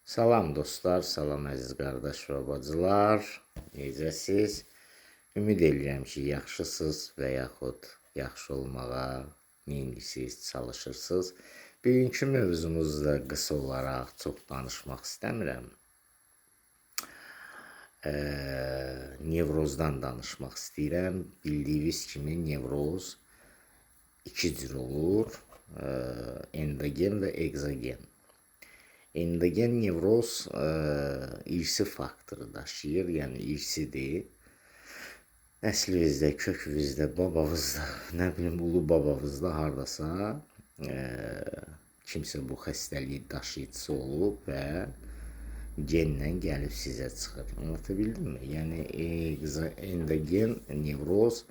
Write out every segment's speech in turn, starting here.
Salam dostlar, salam əziz qardaş və bacılar. Necəsiz? Ümid edirəm ki, yaxşısınız və yaxud yaxşı olmağa neyinirsiniz, çalışırsınız. Bugünkü mövzumuzda qısa olaraq çox danışmaq istəmirəm. Nevrozdan danışmaq istəyirəm. Bildiyiniz kimi nevroz iki cür olur. Endogen və egzogen. Endogen nevroz irsi faktoru daşıyır, yəni irsidir. Nəslimizdə, kökümüzdə, babamızda, nə bilim, ulu babamızda hardasa kimsə bu xəstəliyi daşıyıcısı olub və genlə gəlib sizə çıxır. Anlatabildim mi? Yəni endogen nevroz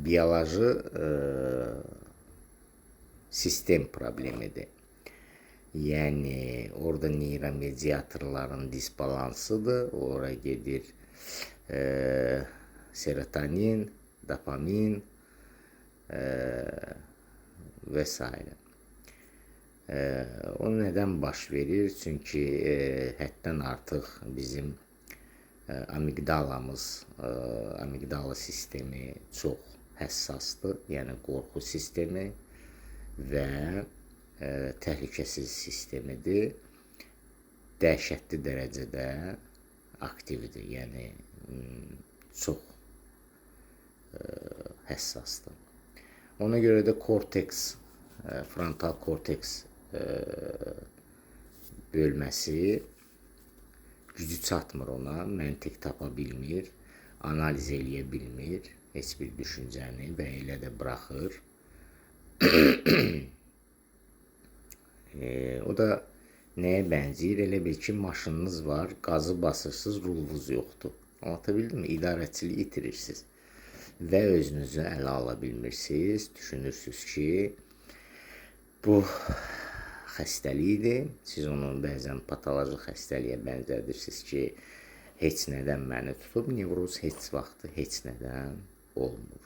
biyoloji sistem problemidir. Yəni orada neyromediatorların disbalansıdır. Ora gedir serotonin, dopamin və s. O nədən baş verir? Çünki həddən artıq bizim amigdala sistemi çox həssasdır. Yəni qorxu sistemi və təhlükəsiz sistemidir. Dəhşətli dərəcədə aktivdir, yəni çox həssasdır. Ona görə də korteks, frontal korteks bölməsi gücü çatmır ona, məntiq tapa bilmir, analiz eləyə bilmir heç bir düşüncəni və elə də buraxır. O da nəyə bənzəyir? Elə bil ki, maşınınız var, qazı basırsınız, rulunuz yoxdur. Anlatabildim mi? İdarəçiliyi itirirsiniz və özünüzü ələ ala bilmirsiniz. Düşünürsünüz ki, bu xəstəlikdir. Siz onu bəzən patoloji xəstəliyə bənzədirsiniz ki, heç nədən məni tutub. Nevroz heç vaxt heç nədən olmur.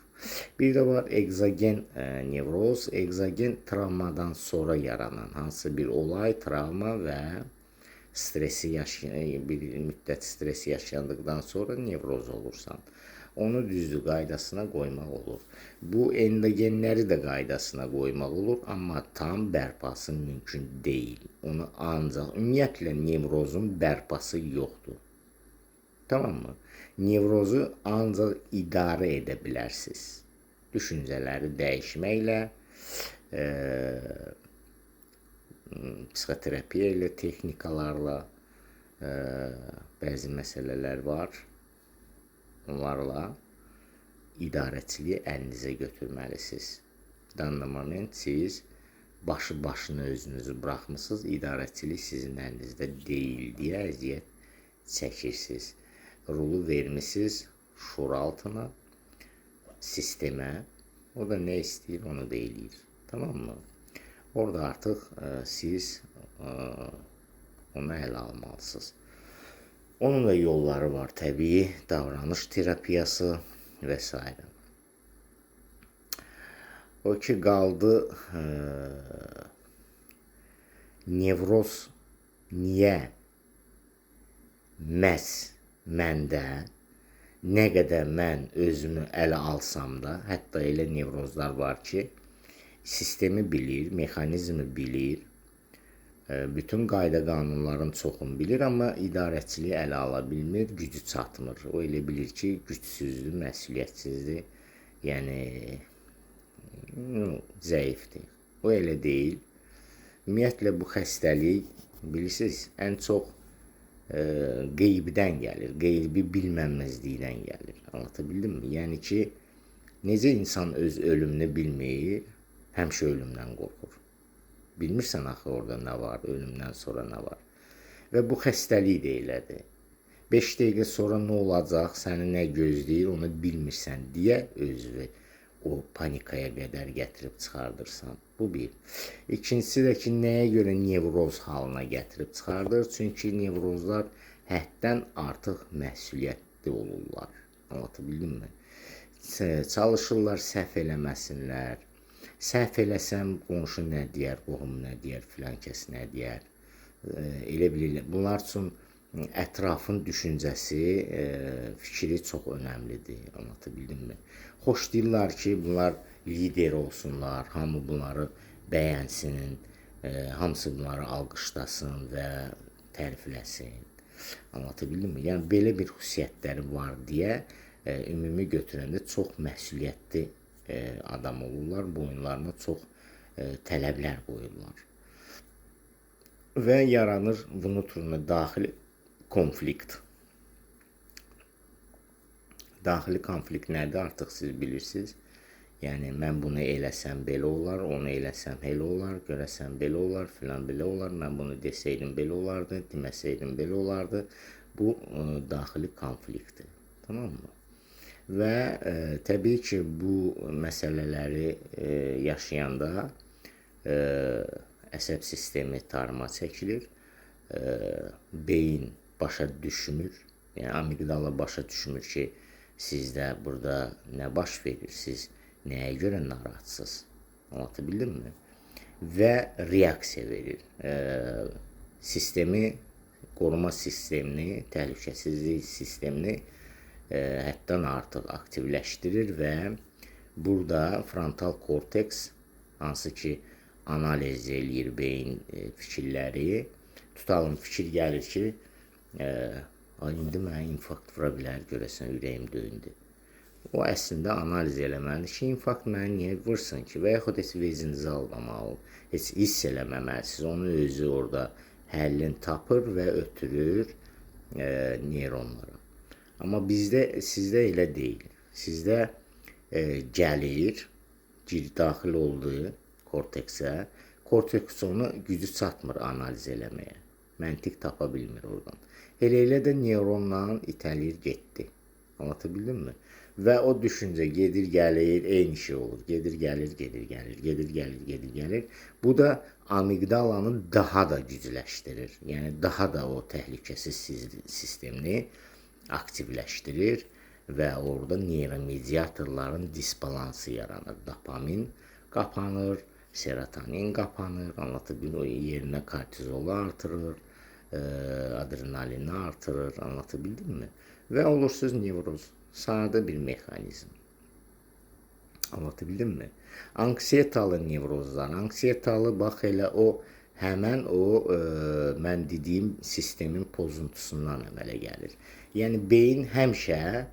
Bir də var egzogen nevroz. Egzogen travmadan sonra yaranan hansısa bir olay, travma və bir müddət stresi yaşayandıqdan sonra nevroz olursan. Onu düzdür, qaydasına qoymaq olur. Bu endogenləri də qaydasına qoymaq olur, amma tam bərpası mümkün deyil. Onu ancaq, ümumiyyətlə nevrozun bərpası yoxdur. Tamam mı? Nevrozu ancaq idarə edə bilərsiniz. Düşüncələri dəyişməklə, psixoterapiya ilə, texnikalarla bəzi məsələlər var. Onlarla idarəçiliyi əlinizə götürməlisiniz. Danlı moment siz başına özünüzü buraxmısınız, idarəçilik sizin əlinizdə deyil deyə əziyyət çəkirsiniz. Rulu vermişsiniz şur altına, sistemə. O da nə istəyir, onu da eləyir. Tamam mı? Orada artıq siz onu ələ almalısınız. Onun da yolları var təbii, davranış terapiyası və s. O ki, qaldı nevroz niyə məhz məndə, nə qədər mən özümü ələ alsam da, hətta elə nevrozlar var ki, sistemi bilir, mexanizmi bilir, bütün qayda qanunların çoxunu bilir, amma idarəçiliyi ələ ala bilmir, gücü çatmır. O elə bilir ki, gücsüzdür, məsuliyyətsizdir, yəni zəifdir. O elə deyil. Ümumiyyətlə, bu xəstəlik, bilirsiniz, ən çox qeybdən gəlir, qeybi bilməməzlikdən gəlir. Anlatabildim mi? Yəni ki, necə insan öz ölümünü bilmir, həmişə ölümdən qorxur. Bilmirsən axı orada nə var, ölümdən sonra nə var. Və bu xəstəlik də elədir. 5 dəqiqə sonra nə olacaq, səni nə gözləyir, onu bilmirsən deyə özünü o panikaya qədər gətirib çıxardırsan. Bu bir. İkincisi də ki, nəyə görə nevroz halına gətirib çıxardır? Çünki nevrozlar həddən artıq məsuliyyətli olurlar. Anlatabildim mi? Çalışırlar səhv eləməsinlər. Səhv eləsəm qonşu nə deyər, qohum nə deyər, filan kəs nə deyər. Elə bilirlər. Bunlar üçün ətrafın düşüncəsi, fikri çox önəmlidir. Anlatabildimmi? Xoşlayırlar ki, bunlar lider olsunlar, hamı bunları bəyənsin, hamısı bunları alqışlasın və tərifləsin. Anlatabildimmi? Yəni belə bir xüsusiyyətləri var deyə ümumi götürəndə çox məsuliyyətli adam olurlar, boyunlarına çox tələblər qoyurlar. Və yaranır bunun türünə daxili konflikt. Daxili konflikt nədir? Artıq siz bilirsiniz. Yəni mən bunu eləsəm belə olar, onu eləsəm elə olar, görəsəm belə olar, filan belə olar, mən bunu desəydim belə olardı, deməsəydim belə olardı. Bu daxili konfliktdir. Tamam mı? Və təbii ki, bu məsələləri yaşayanda əsəb sistemi tarıma çəkilir, beyin başa düşmür, yəni amigdala başa düşmür ki, sizdə burada nə baş verir, siz nəyə görə narahatsınız, anlatabildimmi? Və reaksiya verir. Sistemi, qoruma sistemini, təhlükəsizlik sistemini həddən artıq aktivləşdirir və burada frontal korteks, hansı ki, analiz eləyir beyin fikirləri, tutalım fikir gəlir ki, indi mənə infarkt vura bilər, görəsən ürəyim döyündü. O əslində analiz eləməlidir ki, infarkt mənə niyə vursun ki, və yaxud heç vezinizi almamalı, heç hiss eləməməlisiniz, onun özü orada həllini tapır və ötürür neyronlara. Amma sizdə elə deyil. Sizdə gəlir, daxil oldu korteksə, korteks onu gücü çatmır analiz eləməyə. Məntiq tapa bilmir oradan. Elə də neyronla itəlir getdi. Anlatabildimmi? Və o düşüncə gedir, gəlir, eyni şey olur. Gedir, gəlir, gedir, gəlir, gedir, gəlir, gedir, gəlir. Bu da amigdalanı daha da gücləşdirir. Yəni daha da o təhlükəsiz sistemini aktivləşdirir və orada neyromediatorların disbalansı yaranır. Dopamin qapanır, serotonin qapanır, anlatabildim, o yerinə kortizolu artırır, adrenalini artırır, anlatabildim mi? Və olursunuz nevroz, sadə bir mexanizm. Anlatabildim mi? Anksiyetalı nevrozlar, anksiyetalı bax elə o həmən o mən dediyim sistemin pozuntusundan əmələ gəlir. Yəni beyin həmişə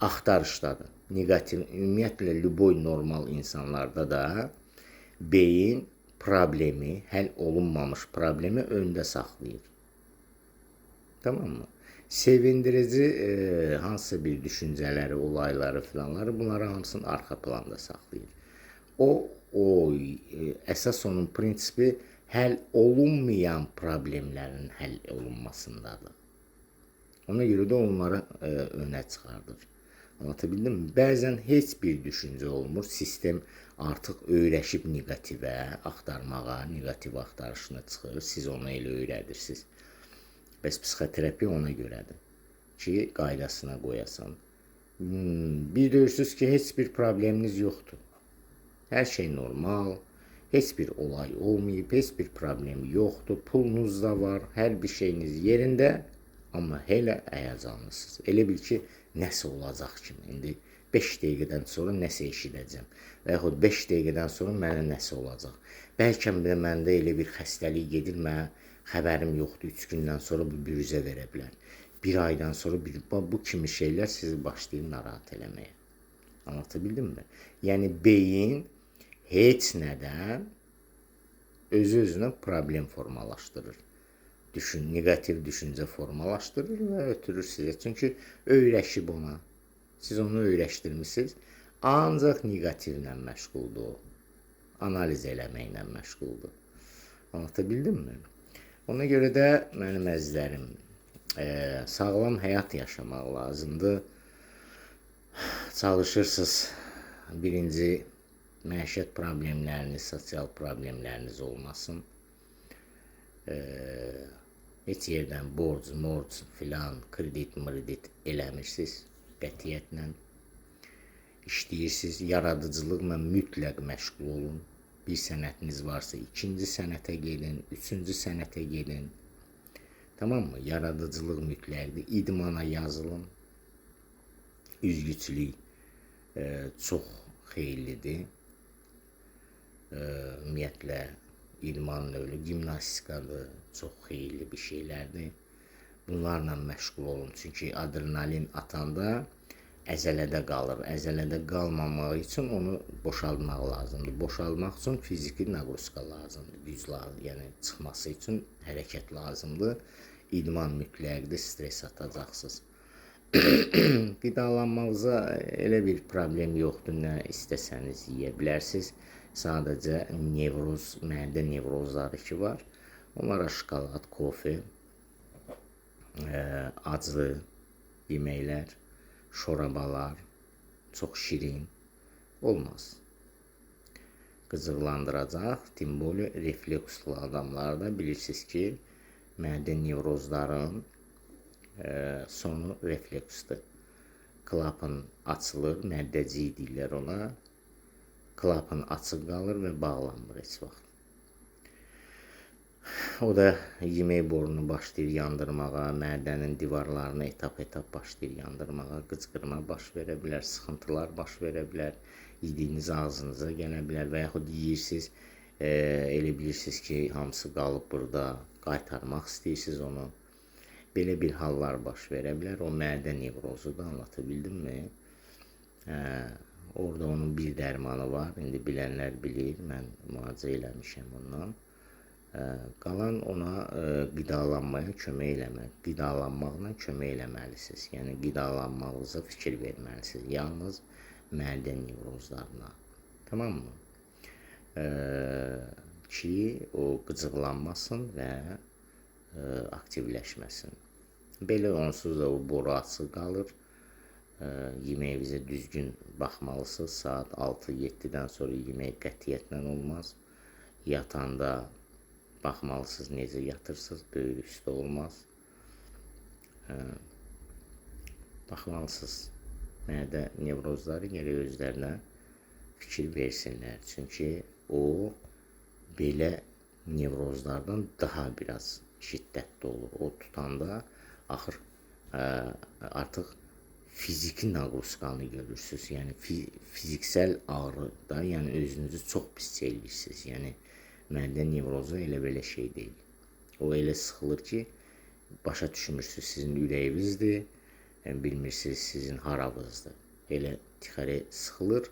axtarışdadır. Negativ, ümumiyyətlə lüboy normal insanlarda da beyin problemi, həll olunmamış problemi öndə saxlayır. Tamam mı? Sevindirici hansısa bir düşüncələri, olayları filanları, bunları hamısını arxa planda saxlayır. Əsas onun prinsipi həll olunmayan problemlərin həll olunmasındadır. Ona görə də onları önə çıxardır. Anlatabildim mi? Bəzən heç bir düşüncə olmur. Sistem artıq öyrəşib negativə, axtarmağa, negativ axtarışına çıxır. Siz onu elə öyrədirsiniz. Bəs psixoterapiya ona görədir ki, qaydasına qoyasan. Bir deyirsiniz ki, heç bir probleminiz yoxdur. Hər şey normal, heç bir olay olmayıb, heç bir problem yoxdur, pulunuz da var, hər bir şeyiniz yerində, amma hələ əyəcanlısınız. Elə bil ki, nəsə olacaq kimi. İndi 5 dəqiqədən sonra nəsə eşidəcəm və yaxud 5 dəqiqədən sonra mənə nəsə olacaq. Bəlkə məndə elə bir xəstəlik gedir, mənə xəbərim yoxdur, 3 gündən sonra bu bürüzə verə bilər. 1 aydan sonra bu kimi şeylər sizi başlayır narahat eləməyə. Anlatabildim mi? Yəni beyin heç nədən özü-özünə problem formalaşdırır. Negativ düşüncə formalaşdırır və ötürür sizə. Çünki öyrəşib ona. Siz onu öyrəşdirmişsiniz. Ancaq negativlə məşğuldur o. Analiz eləməklə məşğuldur. Anlatabildim mi? Ona görə də mənim əzizlərim, sağlam həyat yaşamaq lazımdır. Çalışırsınız, birinci məişət problemləriniz, sosial problemləriniz olmasın. Heç yerdən borc, filan, kredit eləmirsiniz qətiyyətlə. İşləyirsiniz, yaradıcılıqla mütləq məşğul olun. bir sənətiniz varsa ikinci sənətə gedin, üçüncü sənətə gedin. Tamam mı? Yaradıcılıq mütləqdir. İdmana yazılın. Üzgüçülük çox xeyirlidir. Ümumiyyətlə, idman növü, gimnastikadır, çox xeyirli bir şeylərdir. Bunlarla məşğul olun. Çünki adrenalin atanda əzələdə qalır. Əzələdə qalmamaq üçün onu boşaltmaq lazımdır. Boşaltmaq üçün fiziki naqruzka lazımdır. Güc lazımdır. Yəni çıxması üçün hərəkət lazımdır. İdman mütləqdir, stres atacaqsınız. Qidalanmağınıza elə bir problem yoxdur. Nə istəsəniz yeyə bilərsiniz. Sadəcə nevroz, mədə nevrozları ki var. Onlara şokolad, kofe, acı yeməklər, şorabalar, çox şirin olmaz. Qıcıqlandıracaq, timboli refleksli adamlarda bilirsiniz ki, mədə nevrozların sonu refleksdir. Klapan açılır, məddəcik deyirlər ona. Klapan açıq qalır və bağlanmır heç vaxt. O da yemək borunu başlayır yandırmağa, mədənin divarlarını etap-etap başlayır yandırmağa, qıcqırma baş verə bilər, sıxıntılar baş verə bilər, yediyiniz ağzınıza gələ bilər və yaxud yeyirsiniz, elə bilirsiniz ki, hamısı qalıb burada, qaytarmaq istəyirsiniz onu. Belə bir hallar baş verə bilər, o mədə nevrozudur, anlatabildim-mi? Orada onun bir dərmanı var, indi bilənlər bilir, mən müalicə eləmişəm ondan. Qalan ona qidalanmaya kömək eləmək, qidalanmaqla kömək eləməlisiniz. Yəni, qidalanmağınıza fikir verməlisiniz, yalnız mədə nevrozlarına. Tamam mı? Ki, o qıcıqlanmasın və aktivləşməsin. Belə onsuz da o boru açıq qalır. Yeməyinizə düzgün baxmalısınız. Saat 6-7-dən sonra yemək qətiyyətlə olmaz. Yatanda baxmalısınız, necə yatırsınız, böyür üstə olmaz. Baxmalısınız, mədə nevrozları gələ özlərinə fikir versinlər. Çünki o, belə nevrozlardan daha biraz şiddətli olur. O tutanda, axır, artıq fiziki naqruzkanı görürsünüz. Yəni, fiziksel ağrıda, yəni özünüzü çox pis eləyirsiniz. Yəni, mədə nevrozu elə belə şey deyil. O elə sıxılır ki, başa düşmürsünüz sizin ürəyinizdir, bilmirsiniz sizin haravızdır. Elə tixərə sıxılır,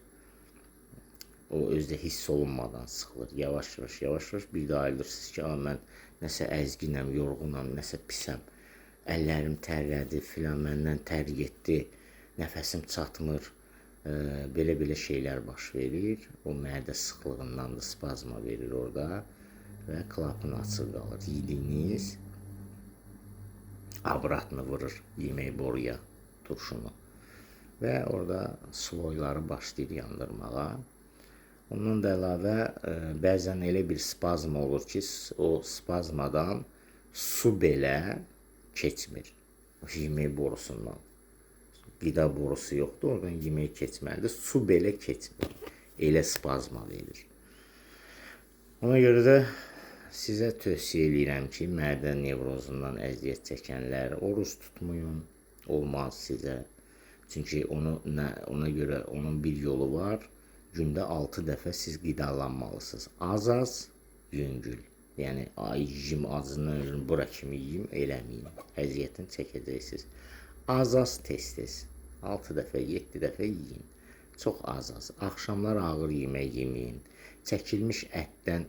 o özdə hiss olunmadan sıxılır. Yavaş-yavaş bir də ayılırsınız ki, mən nəsə əzginəm, yorğunam, nəsə pisəm, əllərim tərlədi, filan məndən tər getdi, nəfəsim çatmır, belə şeylər baş verir. O mədə sıxlığındandır, spazma verir orada və klapan açıq qalır. Yediyiniz abratını vurur yemək boruya, turşunu və orada sloyları başlayır yandırmağa. Ondan da əlavə bəzən elə bir spazm olur ki, o spazmadan su belə keçmir yemək borusundan. Qida borusu yoxdur, oradan yemək keçməlidir. Su belə keçmir. Elə spazma verir. Ona görə də sizə tövsiyə edirəm ki, mədə nevrozundan əziyyət çəkənlər oruç tutmayın, olmaz sizə. Çünki ona görə onun bir yolu var. Gündə 6 dəfə siz qidalanmalısınız. Az, yüngül. Yəni, yiyim, acından bura kimi yiyim, eləməyin. Əziyyətini çəkəcəksiniz. Az, tez-tez. 6 dəfə, 7 dəfə yiyin. Çox az. Axşamlar ağır yemək yeməyin. Çəkilmiş ətdən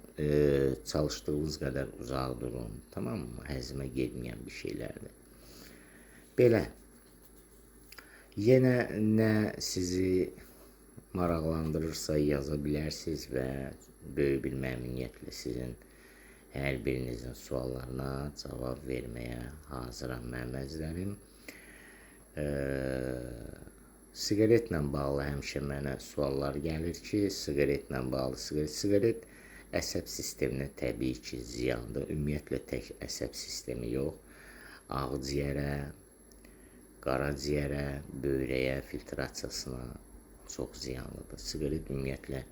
çalışdığınız qədər uzaq durun. Tamam mı? Həzmə getməyən bir şeylərdir. Belə. Yenə nə sizi maraqlandırırsa yaza bilərsiniz və böyük bir məmnuniyyətlə sizin hər birinizin suallarına cavab verməyə hazıram mənim əzizlərim. Siqaretlə bağlı həmişə mənə suallar gəlir ki, siqaretlə bağlı, siqaret əsəb sisteminə təbii ki, ziyandır. Ümumiyyətlə tək əsəb sistemi yox, ağciyərə, qaraciyərə, böyrəyə, filtrasiyasına çox ziyanlıdır. Siqaret ümumiyyətlə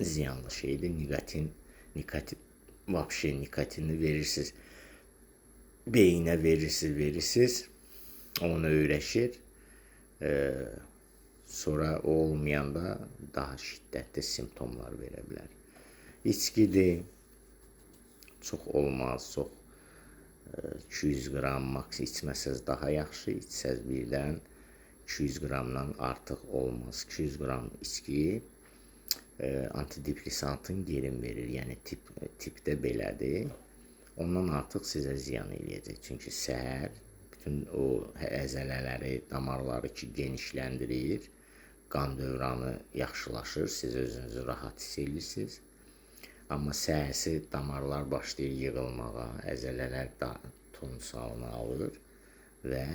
ziyanlı şeydir. Nikotin vapşe nikotini verirsiniz. Beyinə verirsiniz. Onu öyrəşir. Sonra o olmayanda daha şiddətli simptomlar verə bilər. İçkidir. Çox olmaz, çox 200 qram maks içməsəz daha yaxşı. İçsəz birdən 200 qramdan artıq olmaz. 200 qram içki antidepressantın yerin verir. Yəni tipdə belədir. Ondan artıq sizə ziyan eləyəcək. Çünki səhər bütün o əzələləri, damarları ki genişləndirir, qan dövranı yaxşılaşır, siz özünüzü rahat hiss edirsiniz. Amma səhərsi damarlar başlayır yığılmağa, əzələlər tonus halını alır və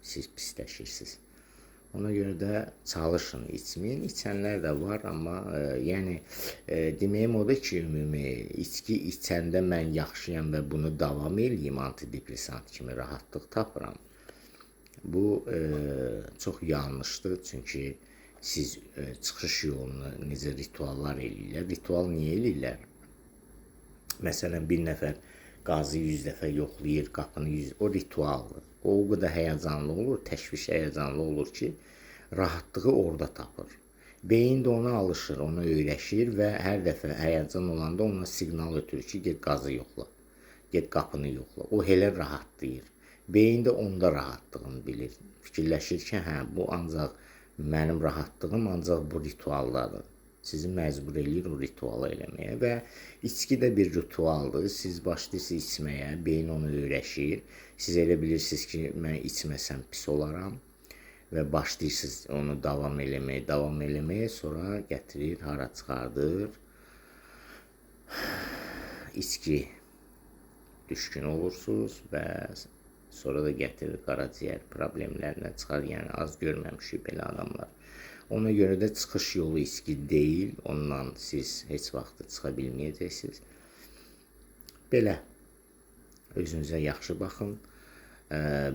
siz pisləşirsiniz. Ona görə də çalışın, içməyin. İçənlər də var, amma yəni deməyim odur ki, ümumi içki içəndə mən yaxşıyam və bunu davam eləyim, antidepressant kimi rahatlıq tapıram. Bu çox yanlışdır, çünki siz çıxış yolunu necə rituallar eləyirlər. Ritual niyə eləyirlər? Məsələn, bir nəfər qazı 100 dəfə yoxlayır, qapını 100, o ritualdır. O qədər həyəcanlı olur, təşviş həyəcanlı olur ki, rahatlığı orada tapır. Beyin də ona alışır, ona öyrəşir və hər dəfə həyəcan olanda ona siqnal ötürür ki, get qazı yoxla, get qapını yoxla. O elə rahatlayır. Beyin də onda rahatlığını bilir. Fikirləşir ki, hə, bu ancaq mənim rahatlığım ancaq bu ritualdadır. Sizi məcbur eləyir o ritualı eləməyə və içki də bir ritualdır. Siz başlayırsınız içməyə, beyin onu öyrəşir. Siz elə bilirsiniz ki, mən içməsəm pis olaram və başlayırsınız onu davam eləməyə, sonra gətirir, hara çıxardır. İçki düşkün olursunuz və sonra da gətirir qaraciyər problemlərinə çıxar. Yəni az görməmişik belə adamlar. Ona görə də çıxış yolu içki deyil, ondan siz heç vaxt çıxa bilməyəcəksiniz. Belə, özünüzə yaxşı baxın.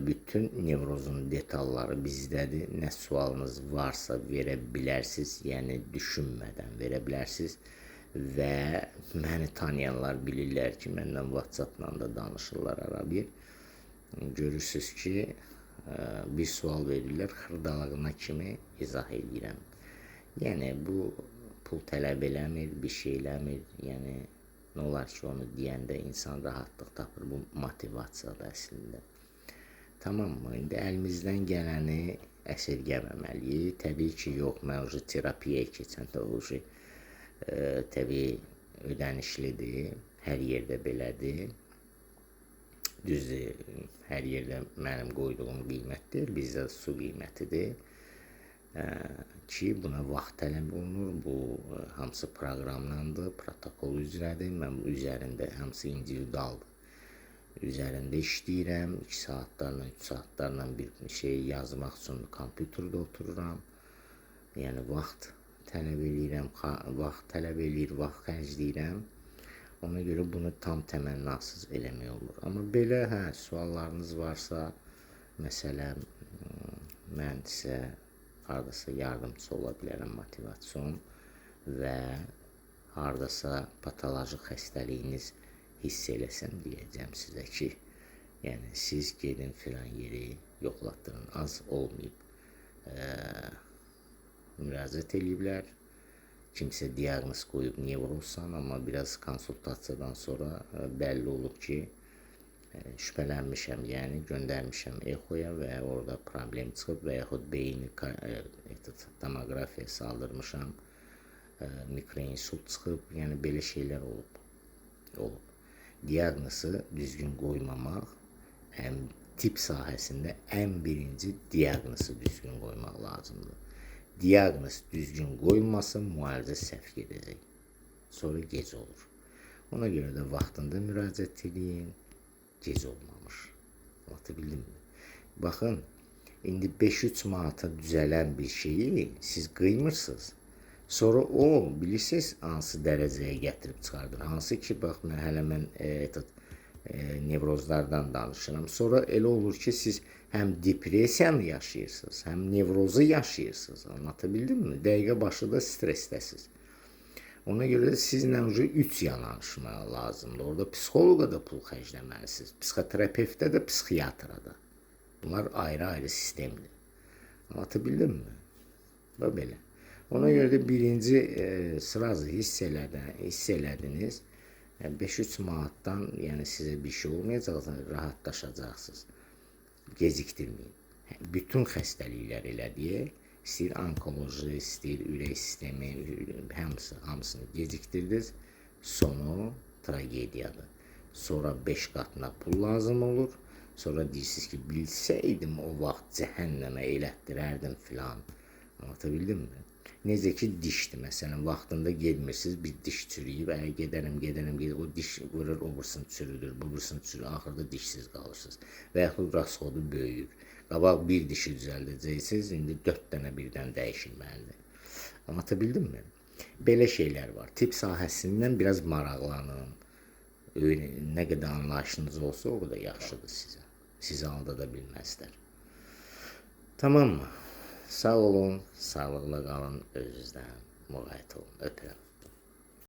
Bütün nevrozun detalları bizdədir. Nə sualınız varsa verə bilərsiniz, yəni düşünmədən verə bilərsiniz. Və məni tanıyanlar bilirlər ki, məndən WhatsApp-la da danışırlar ara bir. Görürsünüz ki, bir sual verirlər, xırdalığına kimi izah edirəm. Yəni, bu pul tələb eləmir, bir şey eləmir. Yəni, nə olar ki, onu deyəndə insan rahatlıq tapır. Bu motivasiyadır əslində. Tamam mı? İndi əlimizdən gələni əsirgəməməliyik. Təbii ki, yox, mən terapiyaya keçəndə təbii ödənişlidir. Hər yerdə belədir. Düzdür, hər yerdə mənim qoyduğum qiymət deyil, bizdə su qiymətidir ki, buna vaxt tələb olunur. Bu hamısı proqramlandır, protokol üzrədir. Mən üzərində hamısı individualdır. Üzərində işləyirəm, 2 saatlarla, 3 saatlarla bir şey yazmaq üçün kompüterdə otururam. Yəni, vaxt tələb eləyirəm, vaxt xərcləyirəm. Ona görə bunu tam təmənnasız eləmək olur. Amma belə, suallarınız varsa, məsələn, mən sizə haradasa yardımcı ola bilərəm, motivasyon və haradasa patolojik xəstəliyiniz hiss eləsəm deyəcəm sizə ki, yəni siz gedin filan yeri yoxlatdırın, az olmayıb müraciət eləyiblər. Kimsə diaqnoz qoyub nevrozsan, amma biraz konsultasiyadan sonra bəlli olub ki, şübhələnmişəm, yəni göndərmişəm EXO-ya və orada problem çıxıb və yaxud beyni tomoqrafiya saldırmışam, mikroinsult çıxıb, yəni belə şeylər olub. Diaqnozu düzgün qoymamaq, tip sahəsində ən birinci diaqnozu düzgün qoymaq lazımdır. Diaqnoz düzgün qoyulmasa müalicə səhv gedəcək. Sonra gec olur. Ona görə də vaxtında müraciət edin, gec olmamış. Anlatabildim-mi? Baxın, indi 5-3 manata düzələn bir şeyi siz qıymırsınız. Sonra o, bilirsiniz, hansı dərəcəyə gətirib çıxardır. Hansı ki, bax, mən nevrozlardan danışıram. Sonra elə olur ki, siz həm depresiyanı yaşayırsınız, həm nevrozu yaşayırsınız. Anlatabildim mi? Dəqiqə başı da stressdəsiz. Ona görə də sizlə 3 yanaşmaq lazımdır. Orada psixoloqa da pul xərcləməlisiniz, psixoterapevtə də, psixiatra da. Bunlar ayrı-ayrı sistemdir. Anlatabildim mi? Və belə. Ona görə də birinci sırazı hiss elədiniz. 5-3 manatdan, yəni sizə bir şey olmayacaq, rahatlaşacaqsınız. Gecikdirməyin. Bütün xəstəliklər elə deyək, istəyir onkoloji, istəyir ürək sistemi, hamısını gecikdirdiniz. Sonu tragediyadır. Sonra 5 qatına pul lazım olur. Sonra deyirsiniz ki, bilsəydim o vaxt cəhənnəmə elətdirərdim filan. Anlatabildim mi? Necə ki dişdir, məsələn, vaxtında gedmirsiniz, bir diş çürüyüb, gedərəm, o diş vurur, o bursunu çürüdür, bu bursunu çürüdür, axırda dişsiz qalırsınız. Və yaxud rasxodu böyüyür. Qabaq bir dişi düzəldəcəksiniz, indi 4 dənə birdən dəyişilməlidir. Anlatabildim mi? Belə şeylər var. Tibb sahəsindən biraz maraqlanın. Nə qədər anlayışınız olsa, o qədər yaxşıdır sizə. Sizi aldada bilməzlər. Tamam mı? Sağ olun, sağlıqla qalın, özünüzdən müğayət olun. Öpürəm.